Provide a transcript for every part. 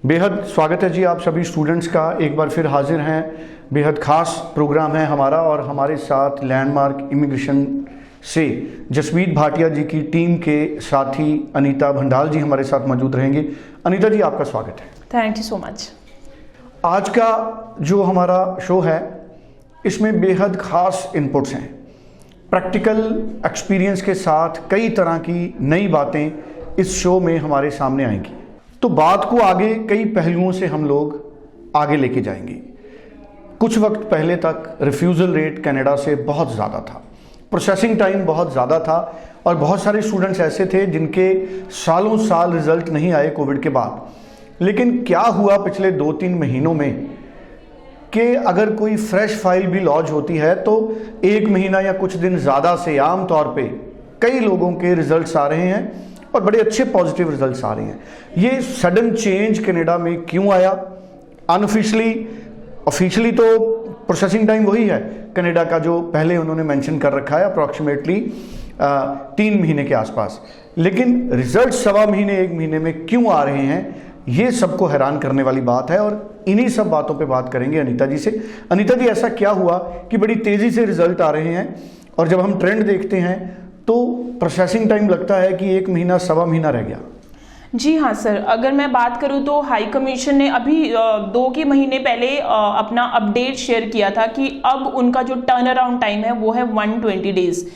बेहद स्वागत है जी आप सभी स्टूडेंट्स का। एक बार फिर हाजिर हैं, बेहद ख़ास प्रोग्राम है हमारा और हमारे साथ लैंडमार्क इमिग्रेशन से जसमीत भाटिया जी की टीम के साथी अनीता भंडाल जी हमारे साथ मौजूद रहेंगे। अनीता जी आपका स्वागत है। Thank you so much. आज का जो हमारा शो है इसमें बेहद ख़ास इनपुट्स हैं, प्रैक्टिकल एक्सपीरियंस के साथ कई तरह की नई बातें इस शो में हमारे सामने आएंगी। तो बात को आगे कई पहलुओं से हम लोग आगे लेके जाएंगे। कुछ वक्त पहले तक रिफ्यूज़ल रेट कनाडा से बहुत ज़्यादा था, प्रोसेसिंग टाइम बहुत ज़्यादा था और बहुत सारे स्टूडेंट्स ऐसे थे जिनके सालों साल रिजल्ट नहीं आए कोविड के बाद। लेकिन क्या हुआ पिछले 2-3 महीनों में कि अगर कोई फ्रेश फाइल भी लॉन्च होती है तो 1 महीना या कुछ दिन ज़्यादा से आम तौर पे कई लोगों के रिजल्ट्स आ रहे हैं और बड़े अच्छे पॉजिटिव रिजल्ट्स आ रहे हैं। ये सडन चेंज कनाडा में क्यों आया? ऑफिशियली तो प्रोसेसिंग टाइम वही है कनाडा का जो पहले उन्होंने मेंशन कर रखा है, अप्रॉक्सीमेटली 3 महीने के आसपास। लेकिन रिजल्ट 1.25 महीने 1 महीने में क्यों आ रहे हैं, ये सबको हैरान करने वाली बात है और इन्हीं सब बातों पे बात करेंगे अनीता जी से। अनीता जी, ऐसा क्या हुआ कि बड़ी तेज़ी से रिजल्ट आ रहे हैं और जब हम ट्रेंड देखते हैं तो प्रोसेसिंग टाइम लगता है कि 1 महीना 1.25 महीना रह गया? जी हाँ सर, अगर मैं बात करूँ तो हाई कमीशन ने अभी 2 महीने पहले अपना अपडेट शेयर किया था कि अब उनका जो टर्न अराउंड टाइम है वो है 120 डेज।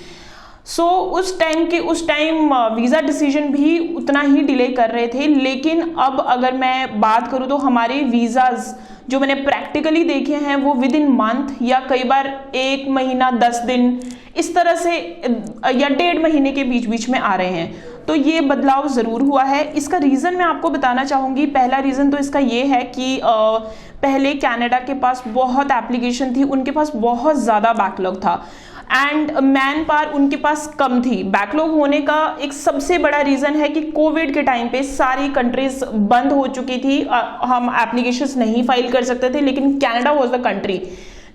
सो उस टाइम वीज़ा डिसीजन भी उतना ही डिले कर रहे थे। लेकिन अब अगर मैं बात करूँ तो हमारे वीज़ाज जो मैंने प्रैक्टिकली देखे हैं वो विद इन मंथ या कई बार 1 महीना 10 दिन इस तरह से या 1.5 महीने के बीच में आ रहे हैं। तो ये बदलाव ज़रूर हुआ है। इसका रीज़न मैं आपको बताना चाहूँगी। पहला रीज़न तो इसका ये है कि पहले कनाडा के पास बहुत एप्लीकेशन थी, उनके पास बहुत ज़्यादा बैकलॉग था एंड मैन पावर उनके पास कम थी। बैकलॉग होने का एक सबसे बड़ा रीज़न है कि कोविड के टाइम पे सारी कंट्रीज बंद हो चुकी थी, हम एप्लीकेशंस नहीं फाइल कर सकते थे। लेकिन कनाडा वाज द कंट्री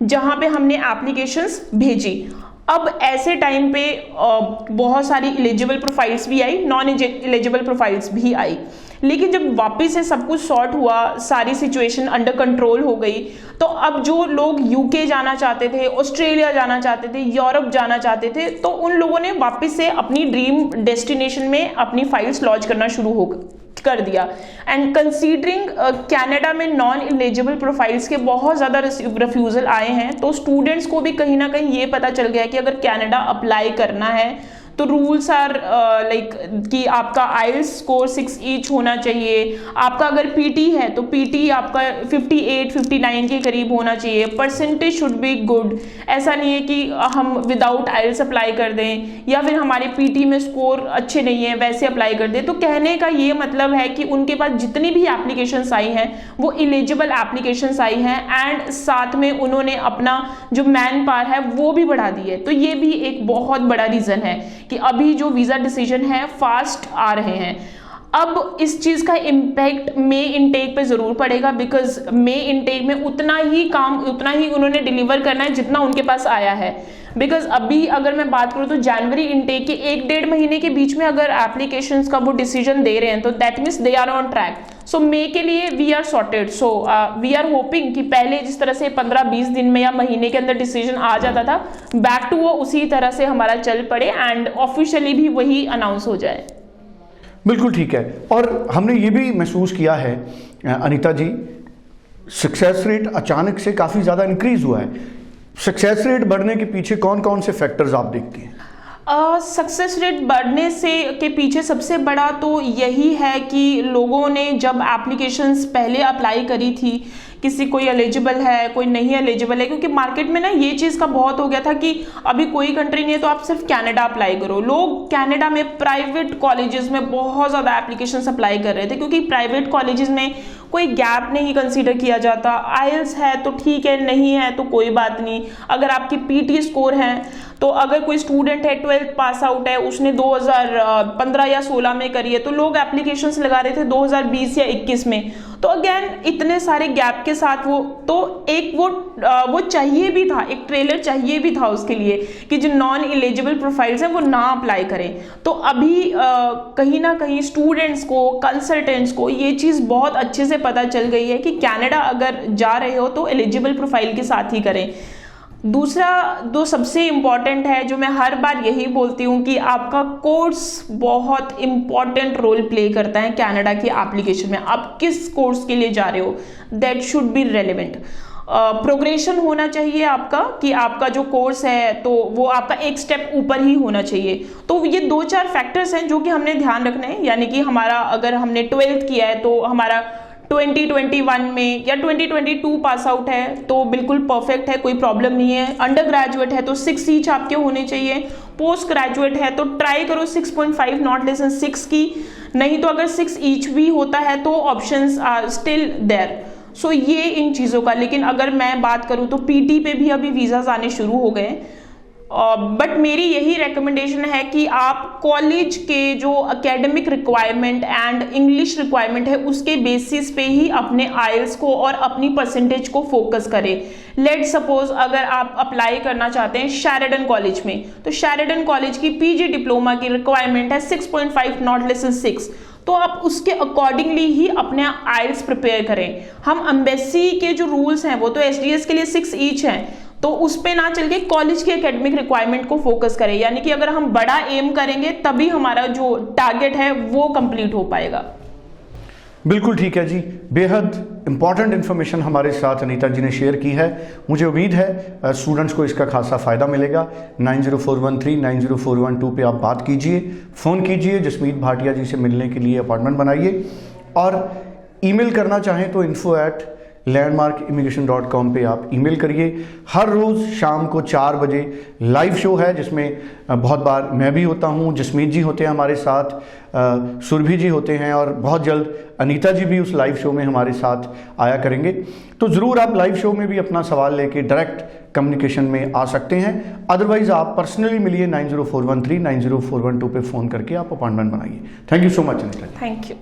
जहाँ पे हमने एप्लीकेशंस भेजी। अब ऐसे टाइम पे बहुत सारी एलिजिबल प्रोफाइल्स भी आई, नॉन एलिजिबल प्रोफाइल्स भी आई। लेकिन जब वापस से सब कुछ सॉर्ट हुआ, सारी सिचुएशन अंडर कंट्रोल हो गई, तो अब जो लोग यूके जाना चाहते थे, ऑस्ट्रेलिया जाना चाहते थे, यूरोप जाना चाहते थे, तो उन लोगों ने वापस से अपनी ड्रीम डेस्टिनेशन में अपनी फाइल्स लॉन्च करना शुरू कर दिया। एंड कंसीडरिंग कनाडा में नॉन एलिजिबल प्रोफाइल्स के बहुत ज़्यादा रिफ्यूज़ल आए हैं, तो स्टूडेंट्स को भी कहीं ना कहीं ये पता चल गया कि अगर कनाडा अप्लाई करना है तो रूल्स आर लाइक कि आपका आइल्स स्कोर 6 ईच होना चाहिए। आपका अगर पीटी है तो पीटी आपका 58-59 के करीब होना चाहिए। Percentage should be good. ऐसा नहीं है कि हम विदाउट आइल्स अप्लाई कर दें या फिर हमारे पीटी में स्कोर अच्छे नहीं है वैसे अप्लाई कर दें। तो कहने का ये मतलब है कि उनके पास जितनी भी एप्लीकेशंस आई हैं वो एलिजिबल एप्लीकेशंस आई हैं एंड साथ में उन्होंने अपना जो मैन पावर है वो भी बढ़ा दी है। तो ये भी एक बहुत बड़ा रीज़न है कि अभी जो वीज़ा डिसीजन है फास्ट आ रहे हैं। अब इस चीज़ का इम्पैक्ट मे इनटेक पे ज़रूर पड़ेगा, बिकॉज मे इनटेक में उतना ही उन्होंने डिलीवर करना है जितना उनके पास आया है। बिकॉज अभी अगर मैं बात करूँ तो जनवरी इनटेक के 1-1.5 महीने के बीच में अगर एप्लीकेशंस का वो डिसीजन दे रहे हैं तो that means they are on track. So May के लिए we are sorted. So we are hoping कि पहले जिस तरह से 15-20 दिन में या महीने के अंदर डिसीजन आ जाता था, बैक टू वो उसी तरह से हमारा चल पड़े एंड ऑफिशियली भी वही अनाउंस हो जाए। बिल्कुल ठीक है। और हमने ये भी महसूस किया है अनीता जी, सक्सेस रेट अचानक से काफ़ी ज़्यादा इंक्रीज हुआ है। सक्सेस रेट बढ़ने के पीछे कौन कौन से फैक्टर्स आप देखती हैं? सक्सेस रेट बढ़ने के पीछे सबसे बड़ा तो यही है कि लोगों ने जब एप्लीकेशंस पहले अप्लाई करी थी, किसी कोई एलिजिबल है कोई नहीं एलिजिबल है, क्योंकि मार्केट में ना ये चीज़ का बहुत हो गया था कि अभी कोई कंट्री नहीं है तो आप सिर्फ कनाडा अप्लाई करो। लोग कनाडा में प्राइवेट कॉलेजेस में बहुत ज़्यादा एप्लीकेशंस अप्लाई कर रहे थे क्योंकि प्राइवेट कॉलेजेस में कोई गैप नहीं कंसीडर किया जाता। आइल्स है तो ठीक है, नहीं है तो कोई बात नहीं। अगर आपकी पीटी स्कोर है तो अगर कोई स्टूडेंट है 12th पास आउट है, उसने 2015 या 16 में करी है, तो लोग एप्लीकेशंस लगा रहे थे 2020 या 21 में। तो अगेन इतने सारे गैप के साथ वो चाहिए भी था, एक ट्रेलर चाहिए भी था उसके लिए कि जो नॉन एलिजिबल प्रोफाइल्स हैं वो ना अप्लाई करें। तो अभी कहीं ना कहीं स्टूडेंट्स को, कंसल्टेंट्स को ये चीज़ बहुत अच्छे से पता चल गई है कि कनाडा अगर जा रहे हो तो एलिजिबल प्रोफाइल के साथ ही करें। दूसरा जो सबसे इम्पॉर्टेंट है, जो मैं हर बार यही बोलती हूँ कि आपका कोर्स बहुत इम्पॉर्टेंट रोल प्ले करता है कनाडा की एप्लीकेशन में। आप किस कोर्स के लिए जा रहे हो, that should be relevant. Progression होना चाहिए आपका, कि आपका जो कोर्स है तो वो आपका एक स्टेप ऊपर ही होना चाहिए। तो ये 2-4 फैक्टर्स हैं जो कि हमने ध्यान रखने हैं। यानी कि हमारा, अगर हमने 12th किया है तो हमारा 2021 में या 2022 पास आउट है तो बिल्कुल परफेक्ट है, कोई प्रॉब्लम नहीं है। अंडर ग्रेजुएट है तो 6 ईच आपके होने चाहिए। पोस्ट ग्रेजुएट है तो ट्राई करो 6.5 नॉट लेस देन 6 की, नहीं तो अगर 6 ईच भी होता है तो ऑप्शंस आर स्टिल देयर। सो ये इन चीज़ों का। लेकिन अगर मैं बात करूँ तो पीटी पे भी अभी वीज़ाज आने शुरू हो गए, बट मेरी यही रिकमेंडेशन है कि आप कॉलेज के जो academic requirement and English requirement है उसके बेसिस पे ही अपने आइल्स को और अपनी परसेंटेज को फोकस करें। लेट सपोज अगर आप अप्लाई करना चाहते हैं शेरिडन कॉलेज में, तो शेरिडन कॉलेज की पीजी डिप्लोमा की रिक्वायरमेंट है 6.5 नॉट लेस देन 6, तो आप उसके अकॉर्डिंगली ही अपने आइल्स प्रिपेयर करें। हम एम्बेसी के जो रूल्स हैं वो तो एसडीएस के लिए 6 ईच हैं, तो उस पे ना चल के कॉलेज के एकेडमिक रिक्वायरमेंट को फोकस करें। यानी कि अगर हम बड़ा एम करेंगे तभी हमारा जो टारगेट है वो कंप्लीट हो पाएगा। बिल्कुल ठीक है जी, बेहद इंपॉर्टेंट इन्फॉर्मेशन हमारे साथ अनीता जी ने शेयर की है। मुझे उम्मीद है स्टूडेंट्स को इसका खासा फ़ायदा मिलेगा। 904139 904112 पे आप बात कीजिए, फ़ोन कीजिए, जसमीत भाटिया जी से मिलने के लिए अपॉइंटमेंट बनाइए, और ईमेल करना चाहें तो info@landmarkimmigration.com पे आप ईमेल करिए। हर रोज़ शाम को 4 बजे लाइव शो है जिसमें बहुत बार मैं भी होता हूँ, जसमीत जी होते हैं हमारे साथ, सुरभि जी होते हैं, और बहुत जल्द अनीता जी भी उस लाइव शो में हमारे साथ आया करेंगे। तो ज़रूर आप लाइव शो में भी अपना सवाल लेके डायरेक्ट कम्युनिकेशन में आ सकते हैं। अदरवाइज़ आप पर्सनली मिलिए 904139 904112 पे फ़ोन करके आप अपॉइंटमेंट बनाइए। Thank you so much Anita ji. Thank you.